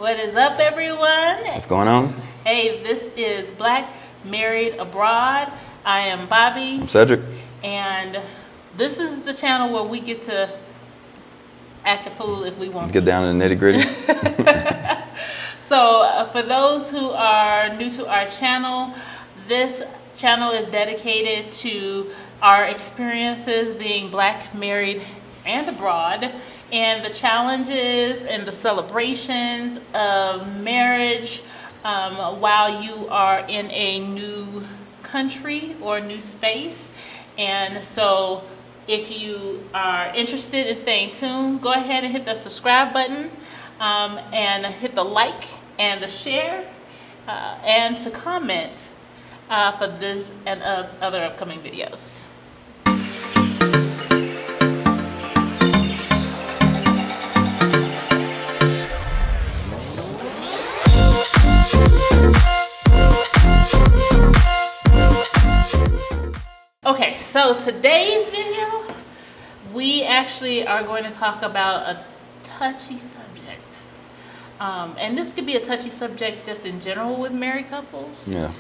What is up, everyone? What's going on? Hey, this is Black.Married.Abroad. I am Bobby. I'm Cedric. And this is the channel where we get to act a fool if we want Get to. down to the nitty gritty. So, for those who are new to our channel, this channel is dedicated to our experiences being Black, married, and abroad, and the challenges and the celebrations of marriage while you are in a new country or new space. And so if you are interested in staying tuned, go ahead and hit the subscribe button and hit the like and the share and to comment for this and other upcoming videos. Okay, so today's video, we actually are going to talk about a touchy subject. And this could be a touchy subject just in general with married couples. Yeah.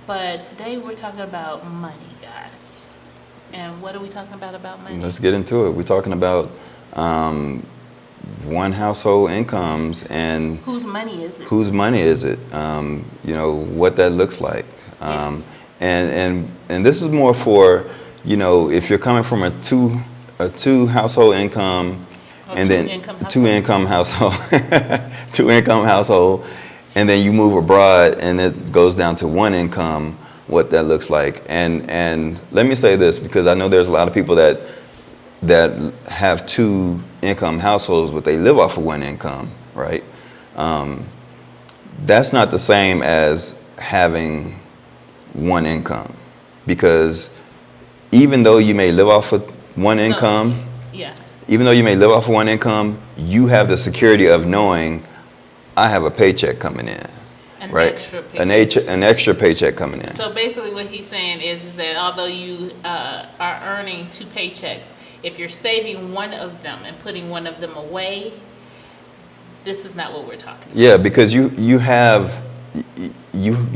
But today we're talking about money, guys. And what are we talking about money? Let's get into it. We're talking about one household incomes and whose money is it? Whose money is it? You know, what that looks like. Yes. And this is more for, you know, if you're coming from a two household income and then two income household, and then you move abroad and it goes down to one income, what that looks like. And let me say this, because I know there's a lot of people that have two income households, but they live off of one income, right? That's not the same as having one income, because even though you may live off of one income, even though you may live off of one income, you have the security of knowing I have a paycheck coming in, right? An extra paycheck coming in. So basically what he's saying is that although you are earning two paychecks, if you're saving one of them and putting one of them away, this is not what we're talking about. Yeah, because you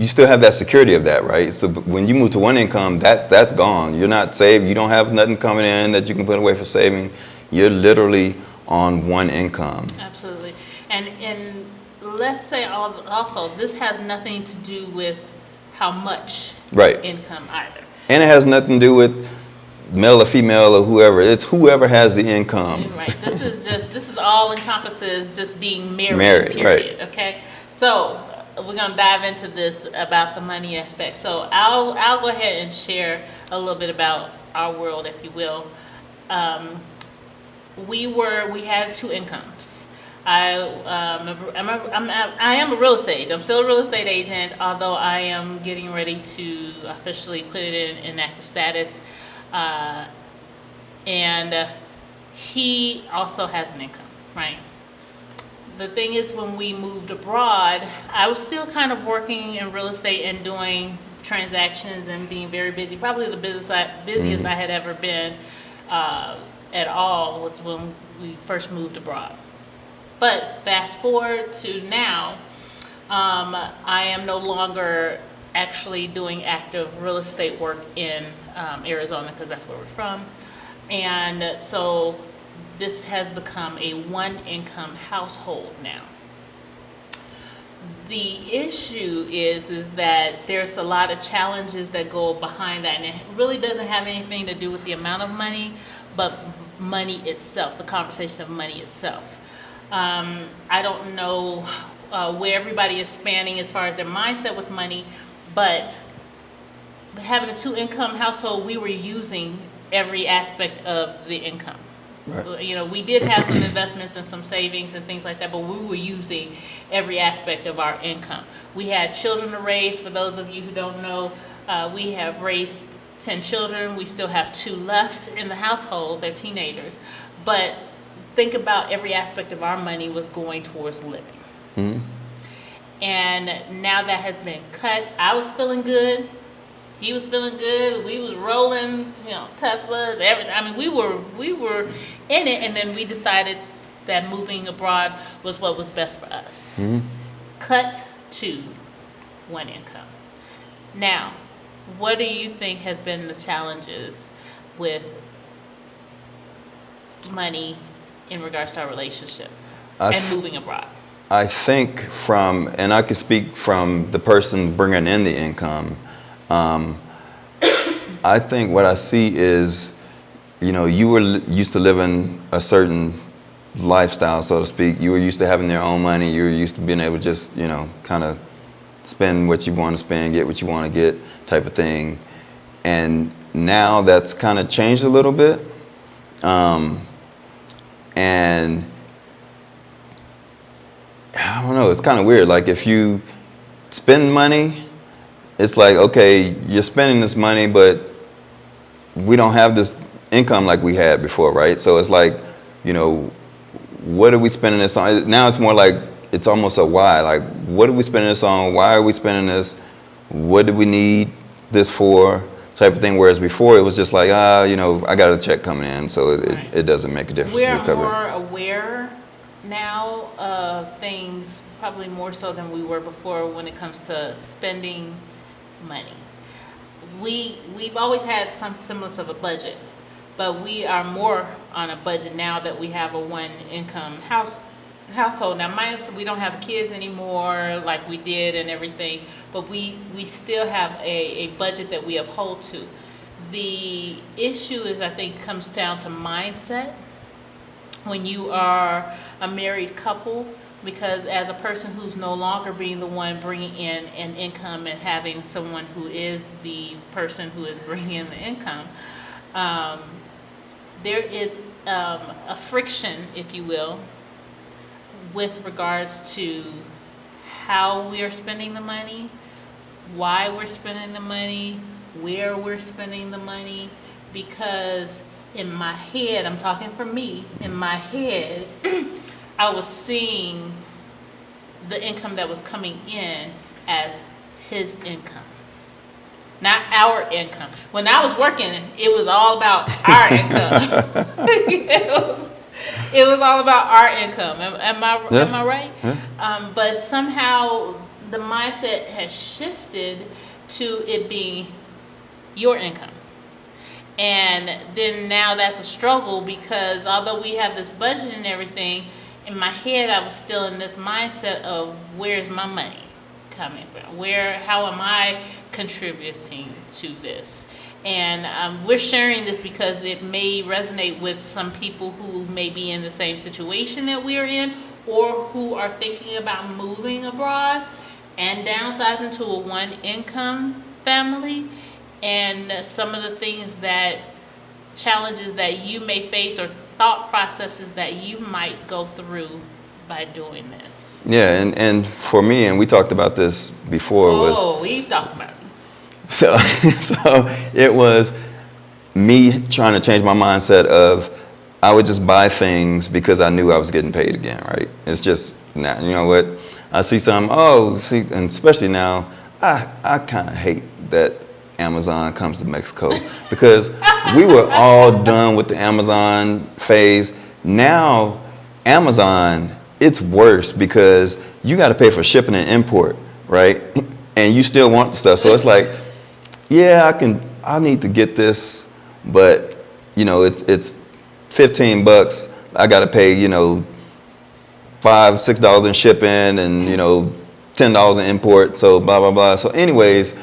still have that security of that, right? So when you move to one income, that's gone. You're not saved. You don't have nothing coming in that you can put away for saving. You're literally on one income. Absolutely. And let's say also this has nothing to do with how much income either. And it has nothing to do with male or female or whoever. It's whoever has the income. Right. This is all encompasses just being married period. Right. Okay. So we're gonna dive into this about the money aspect. So I'll go ahead and share a little bit about our world, if you will. We had two incomes. I am a real estate agent. I'm still a real estate agent, although I am getting ready to officially put it in active status. And he also has an income, right? The thing is, when we moved abroad, I was still kind of working in real estate and doing transactions and being very busy. Probably the busiest I had ever been at all was when we first moved abroad. But fast forward to now, I am no longer actually doing active real estate work in Arizona, because that's where we're from. And so this has become a one income household now. The issue is that there's a lot of challenges that go behind that, and it really doesn't have anything to do with the amount of money, but money itself, the conversation of money itself. I don't know where everybody is spanning as far as their mindset with money, but having a two income household, we were using every aspect of the income. Right. You know, we did have some investments and some savings and things like that, but we were using every aspect of our income. We had children to raise. For those of you who don't know, we have raised 10 children. We still have 2 left in the household. They're teenagers. But think about every aspect of our money was going towards living. Mm-hmm. And now that has been cut. I was feeling good. He was feeling good. We was rolling, Teslas, everything. I mean, we were in it, and then we decided that moving abroad was what was best for us. Mm-hmm. Cut to one income. Now, what do you think has been the challenges with money in regards to our relationship and moving abroad? I think and I can speak from the person bringing in the income, I think what I see is, you were used to living a certain lifestyle, so to speak. You were used to having their own money. You were used to being able to just, kind of spend what you want to spend, get what you want to get type of thing. And now that's kind of changed a little bit. And I don't know, it's kind of weird. Like if you spend money, it's like, okay, you're spending this money, but we don't have this income like we had before, right? So it's like, what are we spending this on? Now it's more like, it's almost a why. Like, what are we spending this on? Why are we spending this? What do we need this for? Type of thing. Whereas before it was just like, I got a check coming in, so it doesn't make a difference. We're more aware now of things, probably more so than we were before when it comes to spending money. We've always had some semblance of a budget, but we are more on a budget now that we have a one income household. Now, minus we don't have kids anymore like we did and everything, but we still have a budget that we uphold to. The issue is, I think, comes down to mindset when you are a married couple, because as a person who's no longer being the one bringing in an income and having someone who is the person who is bringing in the income, there is a friction, if you will, with regards to how we are spending the money, why we're spending the money, where we're spending the money, because in my head, I'm talking for me, in my head, I was seeing the income that was coming in as his income, not our income. When I was working, it was all about our income. It was all about our income. Am I right? Yeah. But somehow the mindset has shifted to it being your income. And then now that's a struggle, because although we have this budget and everything, in my head I was still in this mindset of, where's my money coming from? How am I contributing to this? And we're sharing this because it may resonate with some people who may be in the same situation that we're in, or who are thinking about moving abroad and downsizing to a one income family, and some of the challenges that you may face, or thought processes that you might go through by doing this. Yeah, and for me, and we talked about this before, we talked about it. So it was me trying to change my mindset of, I would just buy things because I knew I was getting paid again, right? It's just, now, you know what, I see and especially now, I kind of hate that Amazon comes to Mexico, because we were all done with the Amazon phase. Now, Amazon, it's worse, because you got to pay for shipping and import, right? And you still want the stuff. So it's like, yeah, I need to get this, but it's $15. I got to pay, $5, $6 in shipping, and $10 in import. So blah blah blah. So anyways,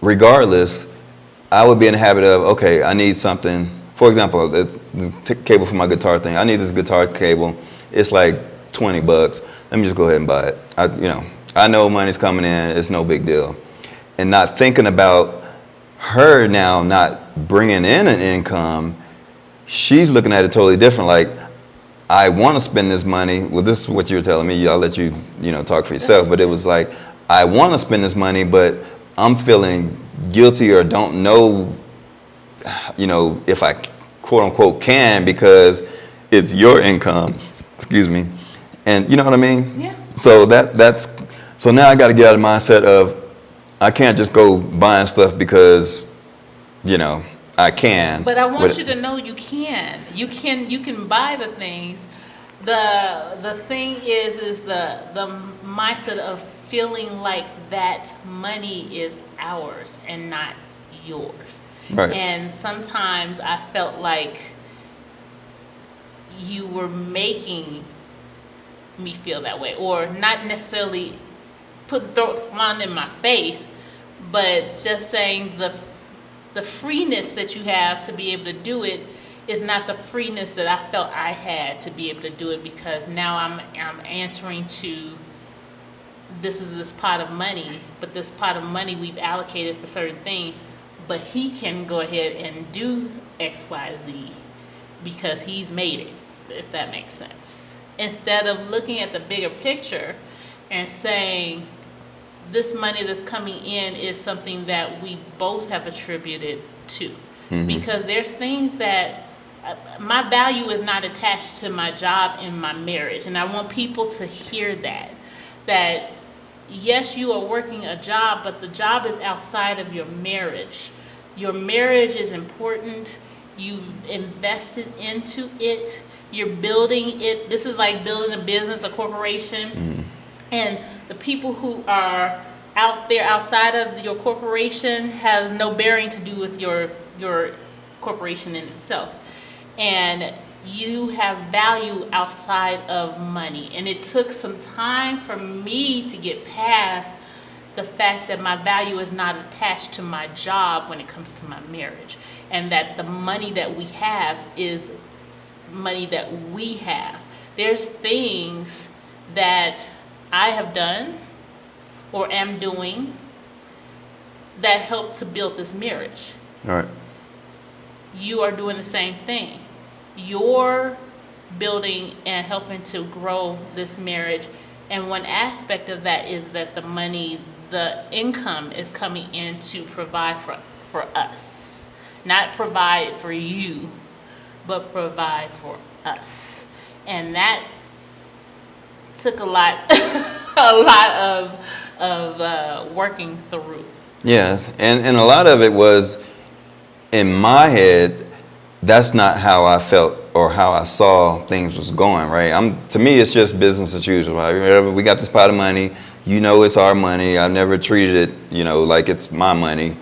regardless, I would be in the habit of, okay, I need something. For example, the cable for my guitar thing. I need this guitar cable. It's like $20. Let me just go ahead and buy it. I know money's coming in. It's no big deal. And not thinking about her now not bringing in an income, she's looking at it totally different. Like, I want to spend this money. Well, this is what you were telling me. I'll let you, talk for yourself. But it was like, I want to spend this money, but I'm feeling guilty, or don't know, if I quote unquote can, because it's your income. Excuse me. And you know what I mean? Yeah. So so now I got to get out of the mindset of, I can't just go buying stuff because, I can. But I want you to know you can. You can buy the things. The thing is the mindset of feeling like that money is ours and not yours. Right. And sometimes I felt like you were making me feel that way, or not necessarily throw it in my face, but just saying the freeness that you have to be able to do it is not the freeness that I felt I had to be able to do it, because now I'm answering to this pot of money, but this pot of money we've allocated for certain things, but he can go ahead and do X, Y, Z because he's made it, if that makes sense. Instead of looking at the bigger picture and saying this money that's coming in is something that we both have attributed to. Mm-hmm. Because there's things that my value is not attached to my job and my marriage. And I want people to hear that yes, you are working a job, but the job is outside of your marriage. Your marriage is important. You've invested into it. You're building it. This is like building a business, a corporation. Mm-hmm. And the people who are out there outside of your corporation has no bearing to do with your corporation in itself. And you have value outside of money. And it took some time for me to get past the fact that my value is not attached to my job when it comes to my marriage. And that the money that we have is money that we have. There's things that I have done or am doing that help to build this marriage. All right. You are doing the same thing. You're building and helping to grow this marriage. And one aspect of that is that the money, the income is coming in to provide for us. Not provide for you, but provide for us. And that took a lot of working through. Yeah, and a lot of it was in my head. That's not how I felt or how I saw things was going, right? To me, it's just business as usual. Right? We got this pot of money. It's our money. I never treated it, like it's my money,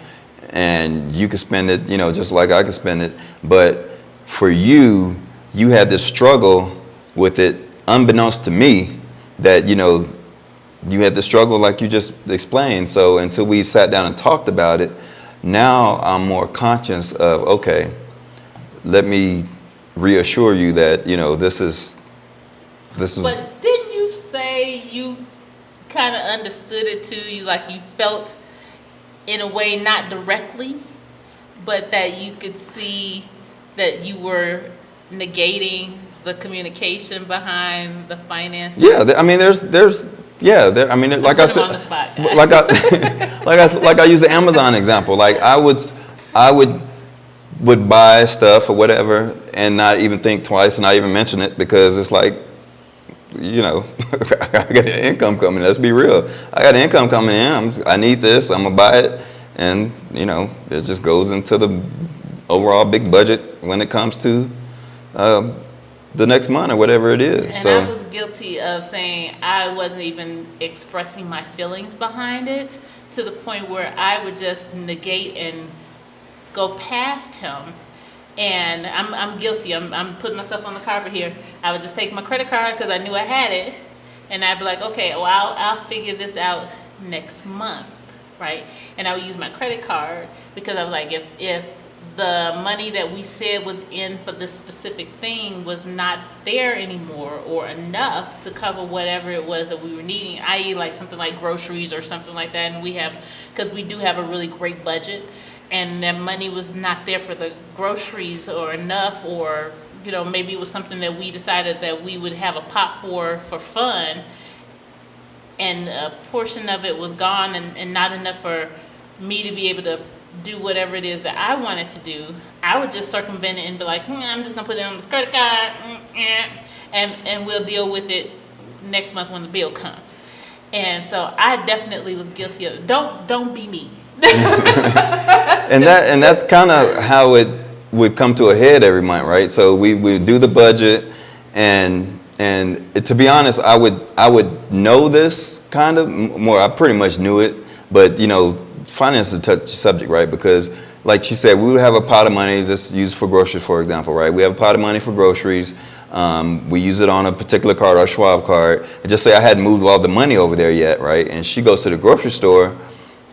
and you can spend it, just like I can spend it. But for you had this struggle with it, unbeknownst to me, that you had the struggle like you just explained. So until we sat down and talked about it, now I'm more conscious of, okay, let me reassure you that, this is. But didn't you say you kind of understood it too? You felt in a way, not directly, but that you could see that you were negating the communication behind the finances? Yeah, like I said, on the spot, like I use the Amazon example. Like I would buy stuff or whatever and not even think twice and not even mention it, because it's like, I got an income coming. Let's be real. I got an income coming in. I need this. I'm gonna buy it, and it just goes into the overall big budget when it comes to the next month or whatever it is. And I was guilty of saying I wasn't even expressing my feelings behind it, to the point where I would just negate and go past him. And I'm guilty. I'm putting myself on the carpet here. I would just take my credit card because I knew I had it, and I'd be like, okay, well, I'll figure this out next month, right? And I would use my credit card because I was like, if the money that we said was in for this specific thing was not there anymore or enough to cover whatever it was that we were needing, i.e. like something like groceries or something like that, and because we do have a really great budget, and that money was not there for the groceries or enough, or maybe it was something that we decided that we would have a pot for fun, and a portion of it was gone and not enough for me to be able to do whatever it is that I wanted to do, I would just circumvent it and be like, I'm just gonna put it on this credit card, and we'll deal with it next month when the bill comes. And so I definitely was guilty of it. Don't be me. And that's kind of how it would come to a head every month, right? So we do the budget, and to be honest, I would know this kind of more. I pretty much knew it, but finance is a touchy subject, right? Because like she said, we would have a pot of money that's used for groceries, for example, right? We have a pot of money for groceries. We use it on a particular card, our Schwab card. And just say I hadn't moved all the money over there yet, right? And she goes to the grocery store,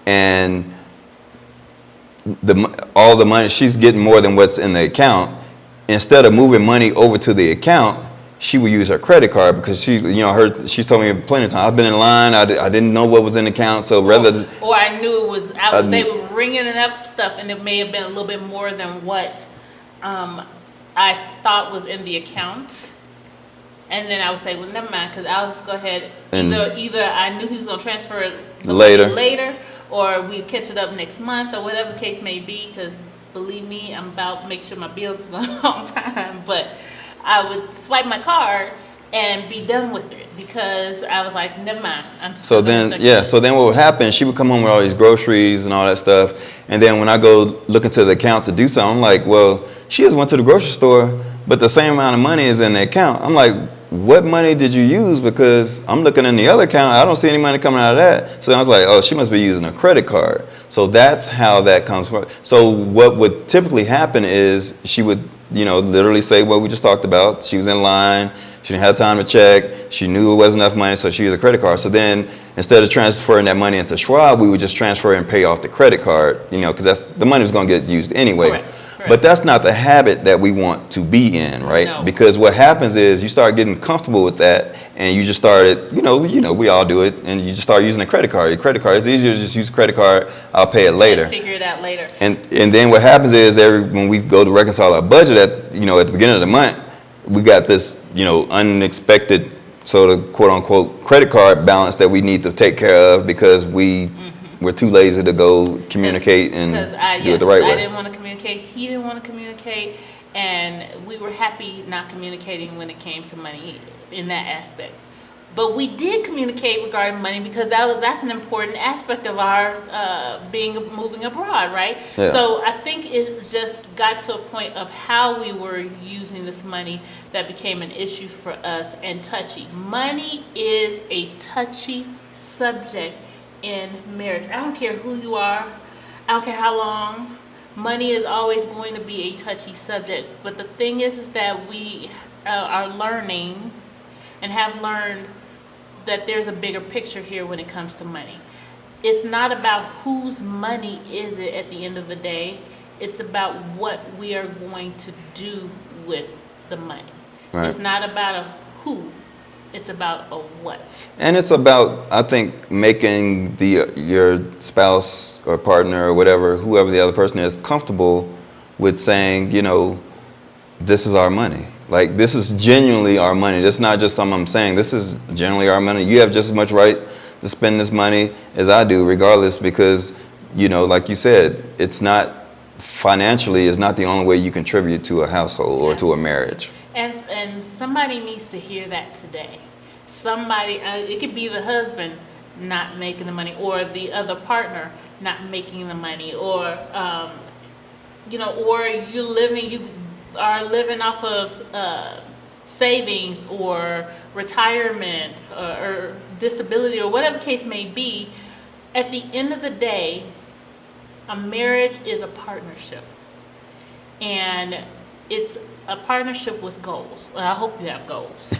and all the money, she's getting more than what's in the account. Instead of moving money over to the account, she would use her credit card, because she's told me plenty of times, I've been in line, I didn't know what was in the account, so rather. Or I knew it was, they were ringing up stuff, and it may have been a little bit more than what I thought was in the account. And then I would say, well, never mind, because I'll just go ahead. Either I knew he was going to transfer it later, or we catch it up next month, or whatever the case may be, because believe me, I'm about to make sure my bills is on time. But I would swipe my card and be done with it, because I was like, never mind. So then what would happen, she would come home with all these groceries and all that stuff, and then when I go look into the account to do something, I'm like, well, she just went to the grocery store, but the same amount of money is in the account. I'm like, what money did you use? Because I'm looking in the other account, I don't see any money coming out of that. So I was like, oh, she must be using a credit card. So that's how that comes from. So what would typically happen is she would, literally say what we just talked about. She was in line, she didn't have time to check, she knew it wasn't enough money, so she used a credit card. So then instead of transferring that money into Schwab, we would just transfer and pay off the credit card, because the money was going to get used anyway. Correct. But that's not the habit that we want to be in, right? No. Because what happens is you start getting comfortable with that, and you just started, we all do it, and you just start using a credit card. Your credit card, it's easier to just use a credit card. I'll pay it later. And figure it out later. And then what happens is when we go to reconcile our budget at the beginning of the month, we got this, unexpected sort of quote unquote credit card balance that we need to take care of, because we're too lazy to go communicate and do it the right way. I didn't want to communicate. He didn't want to communicate. And we were happy not communicating when it came to money in that aspect. But we did communicate regarding money, because that's an important aspect of our moving abroad, right? Yeah. So I think it just got to a point of how we were using this money that became an issue for us, and touchy. Money is a touchy subject in marriage. I don't care who you are, I don't care how long, money is always going to be a touchy subject. But the thing is that we are learning and have learned that there's a bigger picture here when it comes to money. It's not about whose money is it at the end of the day. It's about what we are going to do with the money. Right. It's not about a who. It's about a what. And it's about, I think, making your spouse or partner or whoever the other person is, comfortable with saying, this is our money. Like, this is genuinely our money. This is not just something I'm saying. This is genuinely our money. You have just as much right to spend this money as I do, regardless, because, like you said, it's not financially is not the only way you contribute to a household or to a marriage. And somebody needs to hear that today. Somebody, it could be the husband not making the money, or the other partner not making the money, or or you are living off of savings or retirement or disability or whatever the case may be. At the end of the day, a marriage is a partnership, and it's a partnership with goals. Well, I hope you have goals.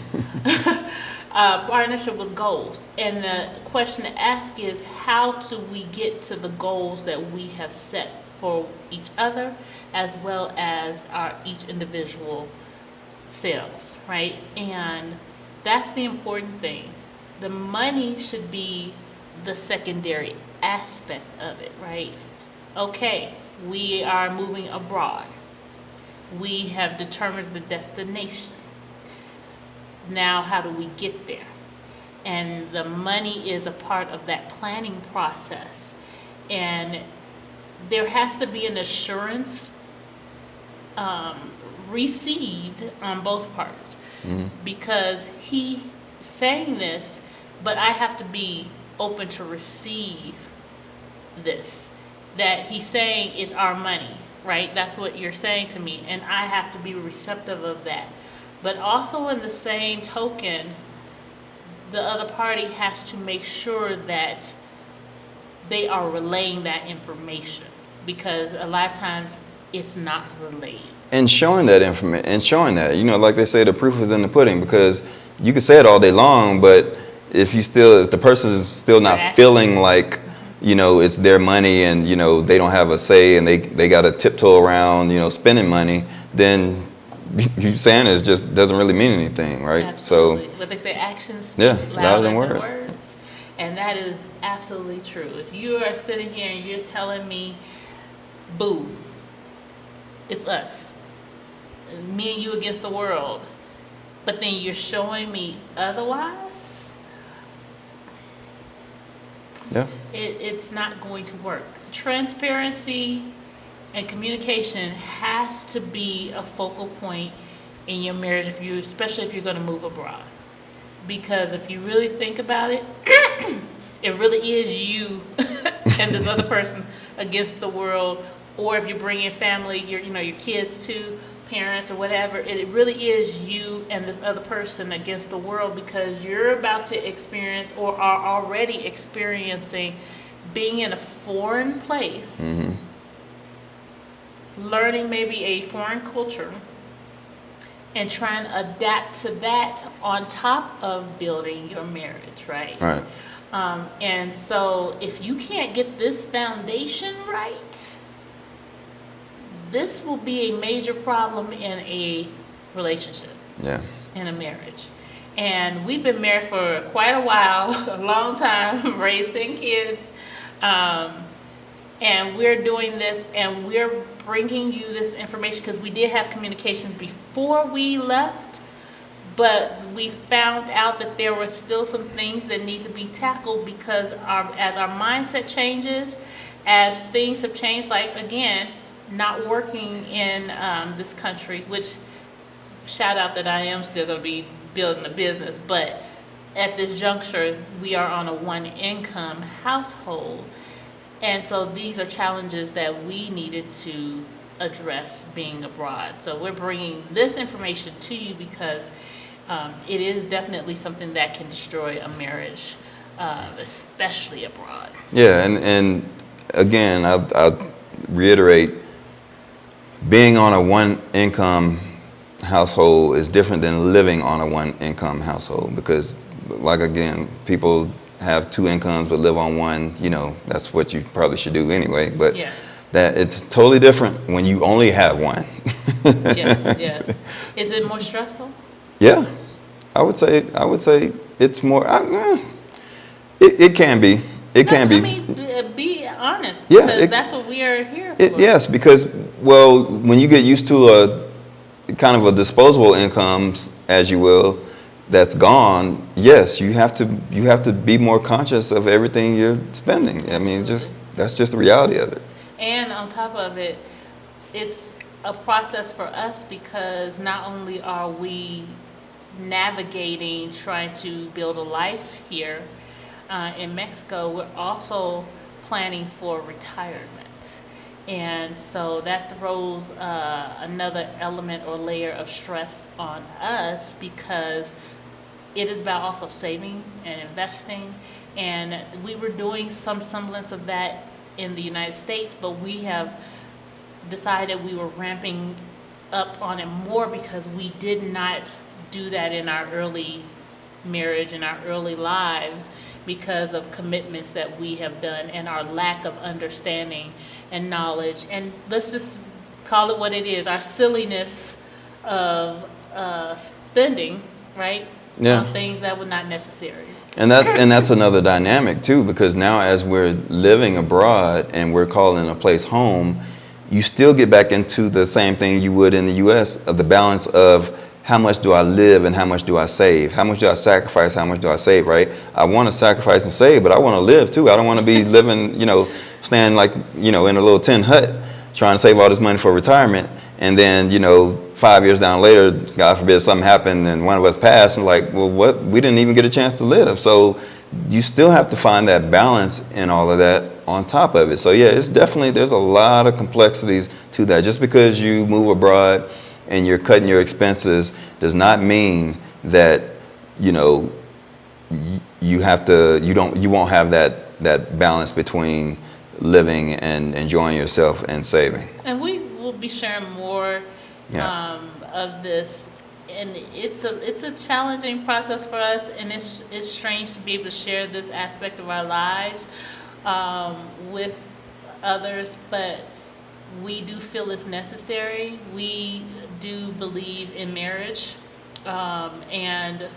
Partnership with goals. And the question to ask is, how do we get to the goals that we have set for each other, as well as our each individual selves, right? And that's the important thing. The money should be the secondary aspect of it, right? Okay, we are moving abroad. We have determined the destination. Now, how do we get there? And the money is a part of that planning process. And there has to be an assurance received on both parts. Mm-hmm. Because he's saying this, but I have to be open to receive this. that he's saying it's our money, right? That's what you're saying to me, and I have to be receptive of that. But also in the same token, the other party has to make sure that they are relaying that information, because a lot of times it's not relayed. And showing that information, and showing that, like they say, the proof is in the pudding, because you can say it all day long, but if the person is still not feeling like, it's their money, and, they don't have a say, and they got to tiptoe around, spending money, then you saying it just doesn't really mean anything, right? Absolutely. So, but they say actions speak louder than words. And that is absolutely true. If you are sitting here and you're telling me, boo, it's us, me and you against the world, but then you're showing me otherwise, it's not going to work. Transparency and communication has to be a focal point in your marriage, especially if you're going to move abroad. Because if you really think about it, it really is you and this other person against the world. Or if you're bringing family, your kids too, parents or whatever, it really is you and this other person against the world, because you're about to experience, or are already experiencing, being in a foreign place, learning maybe a foreign culture, and trying to adapt to that on top of building your marriage, right? Right. And so if you can't get this foundation right, this will be a major problem in a relationship, in a marriage. And we've been married for quite a while, a long time, raised 10 kids, and we're doing this, and we're bringing you this information because we did have communications before we left, but we found out that there were still some things that need to be tackled, because as our mindset changes, as things have changed, like again, not working in this country, which shout out that I am still going to be building a business, but at this juncture we are on a one income household. And so these are challenges that we needed to address being abroad. So we're bringing this information to you because it is definitely something that can destroy a marriage, especially abroad. Yeah, and again, I'll reiterate, being on a one-income household is different than living on a one-income household, because, like, again, people have two incomes but live on one, that's what you probably should do anyway, but that it's totally different when you only have one. Yes. Is it more stressful? Yeah, I would say it's more, it can be. It can be. I mean, be honest, because that's what we are here for. Yes, because, well, when you get used to a kind of a disposable income, as you will, that's gone, yes, you have to be more conscious of everything you're spending. I mean, that's just the reality of it. And on top of it, it's a process for us, because not only are we navigating, trying to build a life here in Mexico, we're also planning for retirement. And so that throws another element or layer of stress on us, because it is about also saving and investing. And we were doing some semblance of that in the United States, but we have decided we were ramping up on it more, because we did not do that in our early marriage and our early lives, because of commitments that we have done and our lack of understanding and knowledge, and let's just call it what it is, our silliness of spending, right? On things that were not necessary. And that's another dynamic too, because now as we're living abroad and we're calling a place home, you still get back into the same thing you would in the U.S., of the balance of how much do I live and how much do I save? How much do I sacrifice? How much do I save, right? I want to sacrifice and save, but I want to live too. I don't want to be living, staying like, in a little tin hut, trying to save all this money for retirement. And then, 5 years down later, God forbid something happened and one of us passed, and like, well, what? We didn't even get a chance to live. So you still have to find that balance in all of that, on top of it. So yeah, it's definitely, there's a lot of complexities to that. Just because you move abroad and you're cutting your expenses does not mean that, you know, you have to, you won't have that balance between living and enjoying yourself and saving. And we will be sharing more Yeah. of this, and it's a challenging process for us, and it's strange to be able to share this aspect of our lives with others, but we do feel it's necessary. We do believe in marriage, and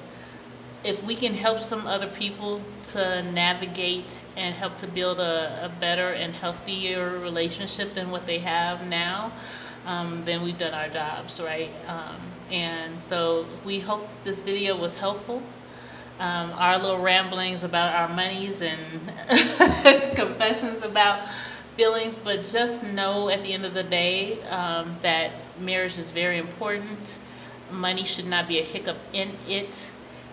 if we can help some other people to navigate and help to build a better and healthier relationship than what they have now, then we've done our jobs, right? And so we hope this video was helpful. Our little ramblings about our monies and confessions about feelings, but just know at the end of the day that marriage is very important. Money should not be a hiccup in it.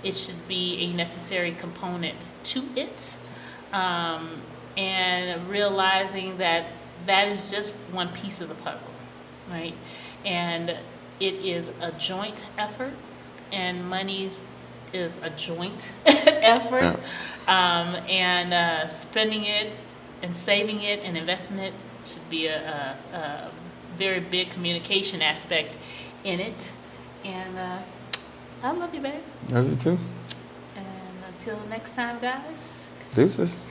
It should be a necessary component to it. And realizing that that is just one piece of the puzzle, right? And it is a joint effort, and money's is a joint effort. And spending it and saving it and investing it should be a very big communication aspect in it. And I love you, babe. Love you too. And until next time, guys. Deuces.